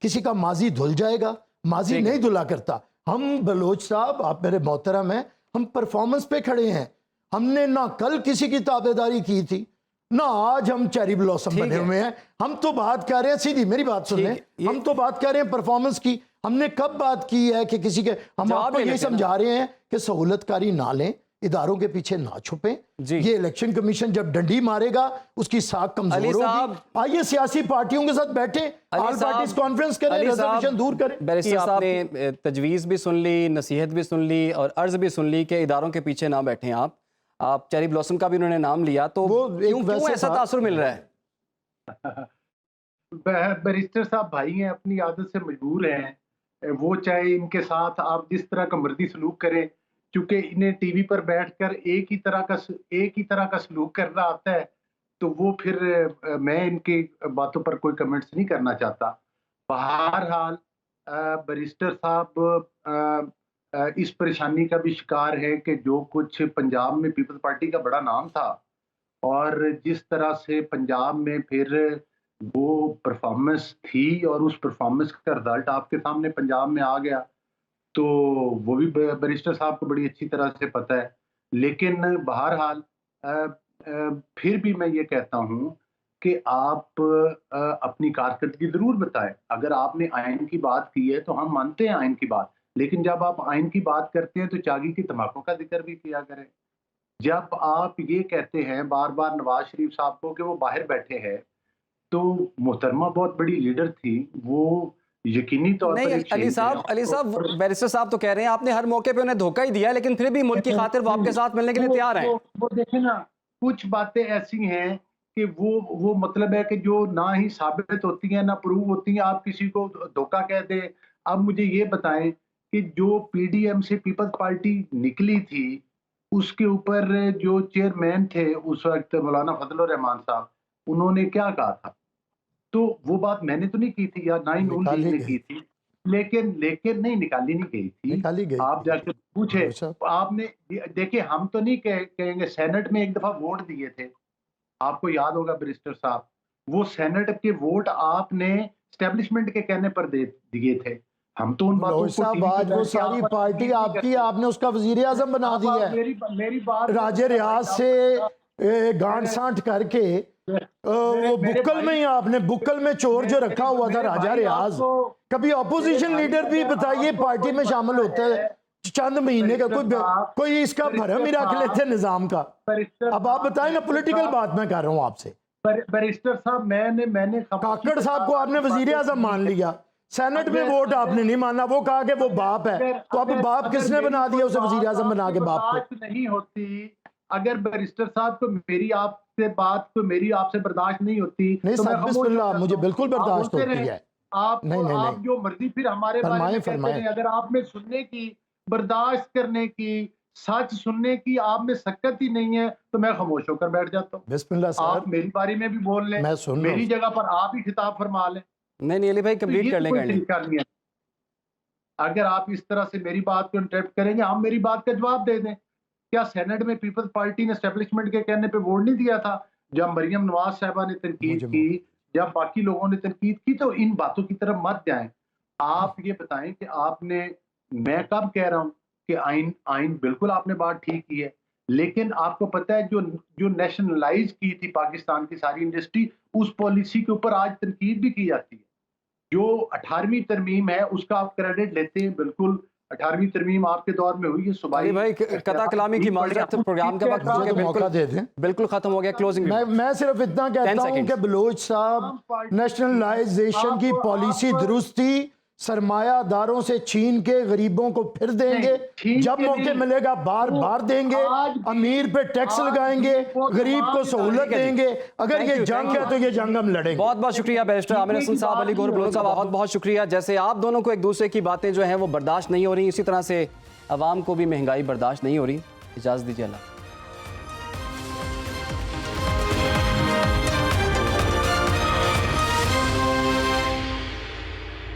किसी का माजी धुल जाएगा? माजी नहीं धुला करता। हम बलोच साहब, आप मेरे मोहतरम हैं, हम परफॉर्मेंस पे खड़े हैं। हमने ना कल किसी की ताबेदारी की थी, ना आज हम चेरी ब्लॉसम बने हुए हैं। हम तो बात कर रहे हैं, सीधी मेरी बात सुन लें, हम तो बात कर रहे हैं परफॉर्मेंस की। हमने कब बात की है कि किसी के, हम आपको ये समझा रहे हैं कि सहूलतकारी ना लें, इदारों के पीछे ना छुपें। ये इलेक्शन कमीशन जब डंडी मारेगा उसकी साख कमजोर होगी। आइए सियासी पार्टियों के साथ बैठे, ऑल पार्टीज कॉन्फ्रेंस करें, रिजर्वेशन दूर करें। बैरिस्टर साहब ने तजवीज़ भी सुन ली, नसीहत भी सुन ली और अर्ज भी सुन ली कि इदारों के पीछे ना बैठें। आप चेरी ब्लॉसम का भी उन्होंने नाम लिया, तो क्यों ऐसा तासुर मिल रहा है? बैरिस्टर साहब भाई हैं, अपनी आदत से मजबूर हैं, वो चाहे इनके साथ आप जिस तरह का मर्जी सलूक करें, क्योंकि इन्हें टीवी पर बैठकर एक ही तरह का सलूक करना आता है, तो वो फिर मैं इनकी बातों पर कोई कमेंट्स नहीं करना चाहता। बहरहाल बैरिस्टर साहब इस परेशानी का भी शिकार है कि जो कुछ पंजाब में पीपल्स पार्टी का बड़ा नाम था और जिस तरह से पंजाब में फिर वो परफॉर्मेंस थी और उस परफॉर्मेंस का रिजल्ट आपके सामने पंजाब में आ गया, तो वो भी बैरिस्टर साहब को बड़ी अच्छी तरह से पता है। लेकिन बहरहाल फिर भी मैं ये कहता हूँ कि आप अपनी कारकर्दगी ज़रूर बताएं। अगर आपने आइन की बात की है तो हम मानते हैं आइन की बात, लेकिन जब आप आइन की बात करते हैं तो चागी की तम्बाकू का जिक्र भी किया करें। जब आप ये कहते हैं बार बार नवाज शरीफ साहब को कि वो बाहर बैठे हैं, तो मोहतरमा बहुत बड़ी लीडर थी, वो यकीनी तौर पर अली साहब बैरिस्टर साहब तो कह रहे हैं आपने हर मौके पे उन्हें धोखा ही दिया, लेकिन फिर भी मुल्क की खातिर वो आपके साथ मिलने के लिए तैयार हैं। वो देखें ना, कुछ बातें ऐसी हैं कि वो मतलब है कि जो ना ही साबित होती हैं ना प्रूव होती हैं, आप किसी को धोखा कह दें। अब मुझे ये बताएं कि जो PDM से पीपल्स पार्टी निकली थी, उसके ऊपर जो चेयरमैन थे उस वक्त मौलाना फजल रहमान साहब, उन्होंने क्या कहा था? तो वो बात मैंने तो नहीं की थी या ना ही नून लीग ने की थी, लेकिन नहीं निकाली नहीं गई थी। आप जाकर पूछे, आपने देखिए, हम तो नहीं कहेंगे, सेनेट में एक दफा वोट दिए थे, आपको याद होगा बैरिस्टर साहब, वो सेनेट के वोट आपने एस्टेब्लिशमेंट के कहने पर दिए थे। हम तो उन बातों को, आज वो सारी पार्टी आपकी, आपने उसका वजीर आजम बना दिया है। मेरी बात, राजे रियाज से गांठ सांठ करके वो बुक्कल में ही आपने बुक्कल में चोर जो रखा हुआ था राजा रियाज, कभी अपोजिशन लीडर भी बताइए पार्टी में शामिल होता है चंद महीने का, कोई इसका भरम ही रख लेते निजाम का। अब आप बताएं ना, पॉलिटिकल बात मैं कर रहा हूँ आपसे। बैरिस्टर साहब मैंने काकड़ साहब को आपने वजीर आजम मान लिया, सेनेट में वोट आपने नहीं माना, वो कहा कि वो बाप है, तो अब बाप किसने बना दिया उसे वजीर आजम बना के बाप को? नहीं होती अगर बैरिस्टर साहब को मेरी आपसे बात को मेरी आपसे बर्दाश्त नहीं होती नहीं तो साहब बिस्मिल्लाह, मुझे बिल्कुल बर्दाश्त होती है। आप नहीं, आप जो मर्जी फिर हमारे बारे में कहते हैं, अगर आप में सुनने की, बर्दाश्त करने की, सच सुनने की आप में सकत ही नहीं है तो मैं खामोश होकर बैठ जाता हूँ। बिस्मिल्लाह सर, आप मेरी बारे में भी बोल लें, मैं सुन मेरी जगह पर आप ही खिताब फरमा लें। नहीं अली भाई कंप्लीट कर लें। अगर आप इस तरह से मेरी बात को इंटरप्ट करेंगे, हम मेरी बात का जवाब दे दें। क्या सेनेट में पीपल्स पार्टी ने एस्टेब्लिशमेंट के कहने पे वोट नहीं दिया था? जब मरियम नवाज साहबा ने तनकीद की, जब बाकी लोगों ने तनकीद की, तो इन बातों की तरफ मत जाएं। आप ये बताएं कि आपने, मैं कब कह रहा हूं कि आइन बिल्कुल आपने बात ठीक की है, लेकिन आपको पता है जो नेशनलाइज की थी पाकिस्तान की सारी इंडस्ट्री, उस पॉलिसी के ऊपर आज तनकीद भी की जाती है। जो 18वीं तरमीम है उसका आप क्रेडिट लेते हैं, बिल्कुल 18वीं तरमीम आपके दौर में हुई है। अली भाई कता कलामी की माजरत, प्रोग्राम का वक्त मुझे तो मौका दे दें, बिल्कुल खत्म हो गया। क्लोजिंग मैं सिर्फ इतना कहता हूं कि बलोच साहब, नेशनलाइजेशन की पॉलिसी दुरुस्त थी, सरमायादारों से छीन के गरीबों को फिर देंगे, जब मौके मिलेगा बार बार देंगे, अमीर पे टैक्स लगाएंगे, गरीब को सहूलत देंगे। अगर ये जंग है तो ये जंग हम लड़ेंगे। बहुत बहुत शुक्रिया बैरिस्टर आमिर हसन साहब, अली गौहर बलोच साहब, बहुत बहुत शुक्रिया। जैसे आप दोनों को एक दूसरे की बातें जो हैं वो बर्दाश्त नहीं हो रही, इसी तरह से अवाम को भी महंगाई बर्दाश्त नहीं हो रही। इजाज़त दीजिए अल्लाह।